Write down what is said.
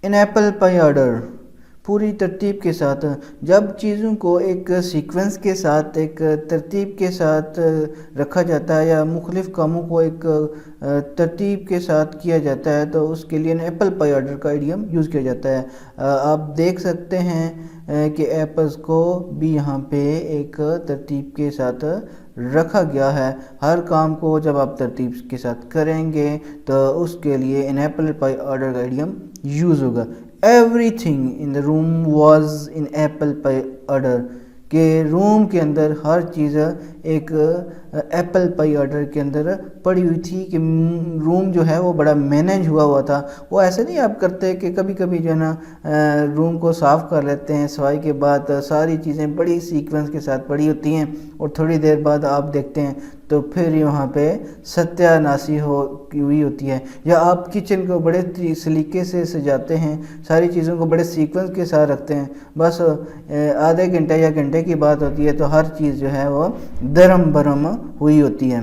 ان apple pie order, پوری ترتیب کے ساتھ جب چیزوں کو ایک سیکوینس کے ساتھ، ایک ترتیب کے ساتھ رکھا جاتا ہے یا مختلف کاموں کو ایک ترتیب کے ساتھ کیا جاتا ہے تو اس کے لیے ایپل پائی آرڈر کا ایڈیم یوز کیا جاتا ہے۔ آپ دیکھ سکتے ہیں کہ ایپلز کو بھی یہاں پہ ایک ترتیب کے ساتھ رکھا گیا ہے۔ ہر کام کو جب آپ ترتیب کے ساتھ کریں گے تو اس کے لیے ان ایپل پائی آرڈر کا ایڈیم یوز ہوگا۔ Everything in the room was in apple pie order، کہ روم کے اندر ہر چیز ایک ایپل پائی آرڈر کے اندر پڑی ہوئی تھی، کہ روم جو ہے وہ بڑا مینیج ہوا تھا۔ وہ ایسے نہیں آپ کرتے کہ کبھی کبھی جو ہے نا روم کو صاف کر لیتے ہیں، صفائی کے بعد ساری چیزیں بڑی سیکوینس کے ساتھ پڑی ہوتی ہیں اور تھوڑی دیر بعد آپ دیکھتے ہیں تو پھر وہاں پہ ستیہ ناسی ہوئی ہوتی ہے۔ یا آپ کچن کو بڑے سلیقے سے سجاتے ہیں، ساری چیزوں کو بڑے سیکوینس کے ساتھ رکھتے ہیں، بس آدھے گھنٹے یا گھنٹے کی بات ہوتی ہے تو ہر چیز جو ہے وہ درم برم ہوئی ہوتی ہے۔